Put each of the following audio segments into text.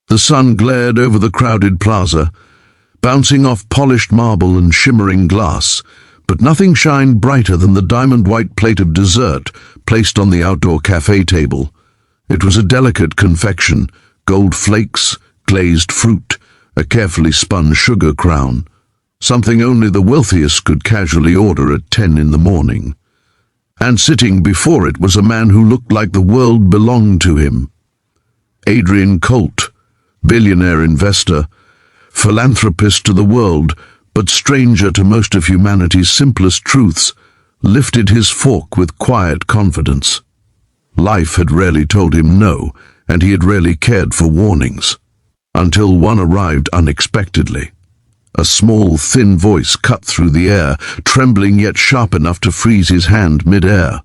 The sun glared over the crowded plaza, bouncing off polished marble and shimmering glass, but nothing shined brighter than the diamond-white plate of dessert placed on the outdoor cafe table. It was a delicate confection, gold flakes, glazed fruit, a carefully spun sugar crown, something only the wealthiest could casually order at 10 in the morning. And sitting before it was a man who looked like the world belonged to him. Adrian Colt, billionaire investor, philanthropist to the world, but stranger to most of humanity's simplest truths, lifted his fork with quiet confidence. Life had rarely told him no, and he had rarely cared for warnings. Until one arrived unexpectedly. A small, thin voice cut through the air, trembling yet sharp enough to freeze his hand mid-air.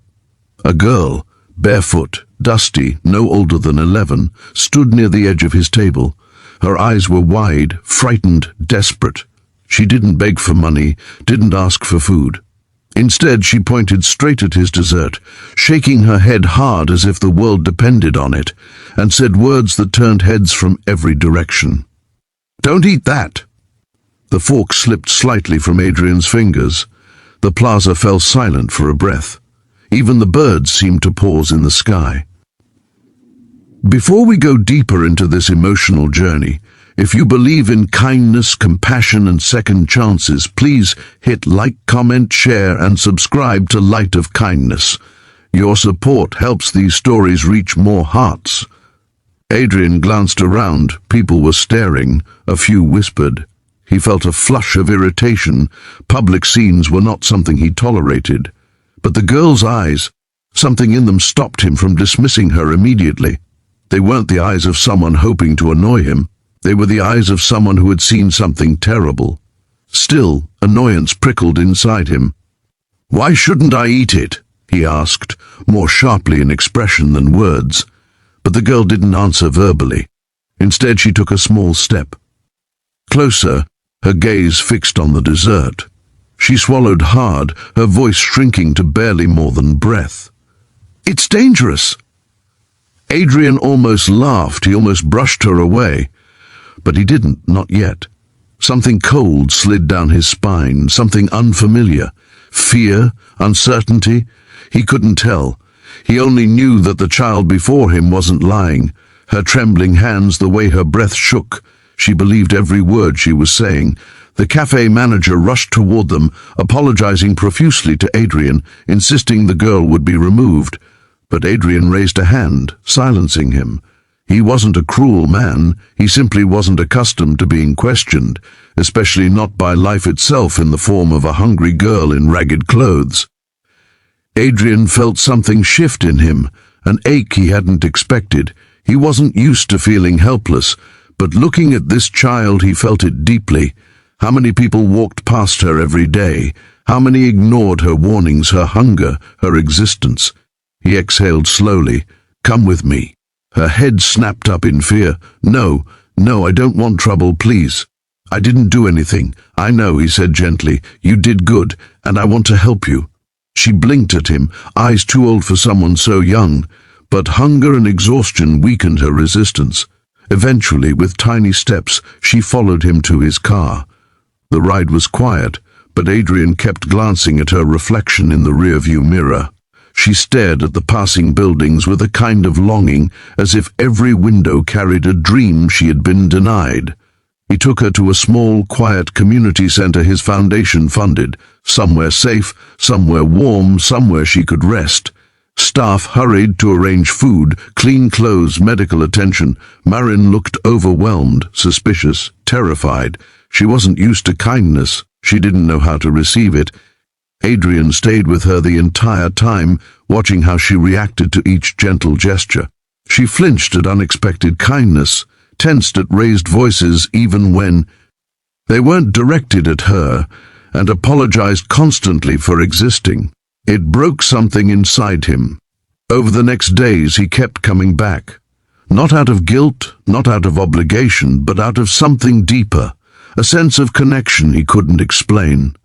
A girl, barefoot, dusty, no older than 11, stood near the edge of his table. Her eyes were wide, frightened, desperate. She didn't beg for money, didn't ask for food. Instead, she pointed straight at his dessert, shaking her head hard as if the world depended on it, and said words that turned heads from every direction. "Don't eat that!" The fork slipped slightly from Adrian's fingers. The plaza fell silent for a breath. Even the birds seemed to pause in the sky. Before we go deeper into this emotional journey, if you believe in kindness, compassion, and second chances, please hit like, comment, share, and subscribe to Light of Kindness. Your support helps these stories reach more hearts. Adrian glanced around. People were staring. A few whispered. He felt a flush of irritation. Public scenes were not something he tolerated. But the girl's eyes, something in them stopped him from dismissing her immediately. They weren't the eyes of someone hoping to annoy him. They were the eyes of someone who had seen something terrible. Still, annoyance prickled inside him. "Why shouldn't I eat it?" he asked, more sharply in expression than words. But the girl didn't answer verbally. Instead, she took a small step. Closer, her gaze fixed on the dessert. She swallowed hard, her voice shrinking to barely more than breath. "It's dangerous." Adrian almost laughed. He almost brushed her away. But he didn't, not yet. Something cold slid down his spine, something unfamiliar. Fear, uncertainty, he couldn't tell. He only knew that the child before him wasn't lying. Her trembling hands, the way her breath shook, she believed every word she was saying. The cafe manager rushed toward them, apologizing profusely to Adrian, insisting the girl would be removed. But Adrian raised a hand, silencing him. He wasn't a cruel man. He simply wasn't accustomed to being questioned, especially not by life itself in the form of a hungry girl in ragged clothes. Adrian felt something shift in him, an ache he hadn't expected. He wasn't used to feeling helpless, but looking at this child, he felt it deeply. How many people walked past her every day? How many ignored her warnings, her hunger, her existence? He exhaled slowly. "Come with me." Her head snapped up in fear. No, I don't want trouble, please." "I didn't do anything." "I know," he said gently. "You did good, and I want to help you." She blinked at him, eyes too old for someone so young. But hunger and exhaustion weakened her resistance. Eventually, with tiny steps, she followed him to his car. The ride was quiet, but Adrian kept glancing at her reflection in the rearview mirror. She stared at the passing buildings with a kind of longing, as if every window carried a dream she had been denied. He took her to a small, quiet community center his foundation funded, somewhere safe, somewhere warm, somewhere she could rest. Staff hurried to arrange food, clean clothes, medical attention. Marin looked overwhelmed, suspicious, terrified. She wasn't used to kindness. She didn't know how to receive it. Adrian stayed with her the entire time, watching how she reacted to each gentle gesture. She flinched at unexpected kindness, tensed at raised voices even when they weren't directed at her, and apologized constantly for existing. It broke something inside him. Over the next days he kept coming back. Not out of guilt, not out of obligation, but out of something deeper, a sense of connection he couldn't explain.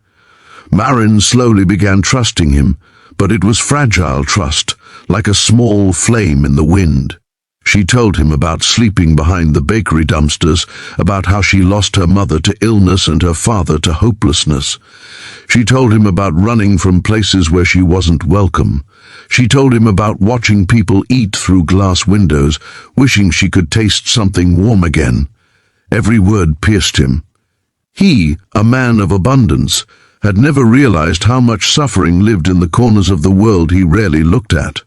Marin slowly began trusting him, but it was fragile trust, like a small flame in the wind. She told him about sleeping behind the bakery dumpsters, about how she lost her mother to illness and her father to hopelessness. She told him about running from places where she wasn't welcome. She told him about watching people eat through glass windows, wishing she could taste something warm again. Every word pierced him. He, a man of abundance, had never realized how much suffering lived in the corners of the world he rarely looked at.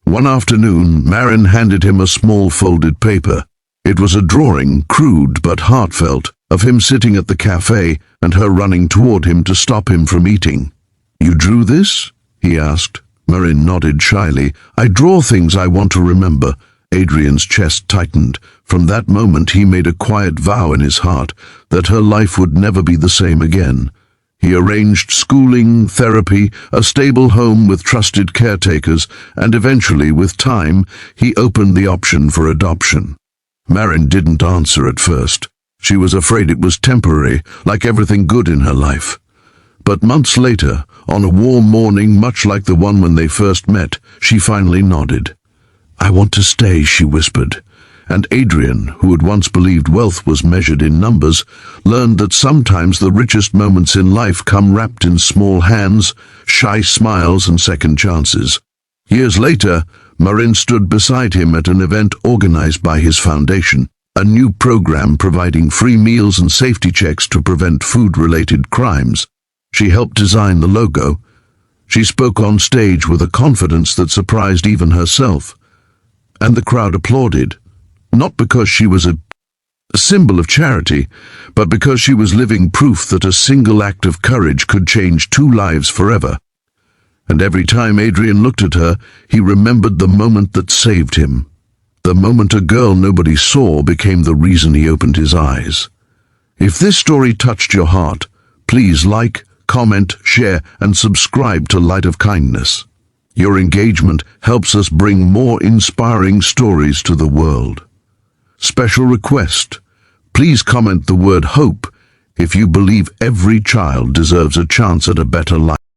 One afternoon, Marin handed him a small folded paper. It was a drawing, crude but heartfelt, of him sitting at the cafe and her running toward him to stop him from eating. "You drew this?" he asked. Marin nodded shyly. "I draw things I want to remember." Adrian's chest tightened. From that moment he made a quiet vow in his heart that her life would never be the same again. He arranged schooling, therapy, a stable home with trusted caretakers, and eventually, with time, he opened the option for adoption. Marin didn't answer at first. She was afraid it was temporary, like everything good in her life. But months later, on a warm morning much like the one when they first met, she finally nodded. "I want to stay," she whispered. And Adrian, who had once believed wealth was measured in numbers, learned that sometimes the richest moments in life come wrapped in small hands, shy smiles, and second chances. Years later, Marin stood beside him at an event organized by his foundation, a new program providing free meals and safety checks to prevent food-related crimes. She helped design the logo. She spoke on stage with a confidence that surprised even herself. And the crowd applauded. Not because she was a symbol of charity, but because she was living proof that a single act of courage could change 2 lives forever. And every time Adrian looked at her, he remembered the moment that saved him. The moment a girl nobody saw became the reason he opened his eyes. If this story touched your heart, please like, comment, share, and subscribe to Light of Kindness. Your engagement helps us bring more inspiring stories to the world. Special request: please comment the word hope if you believe every child deserves a chance at a better life.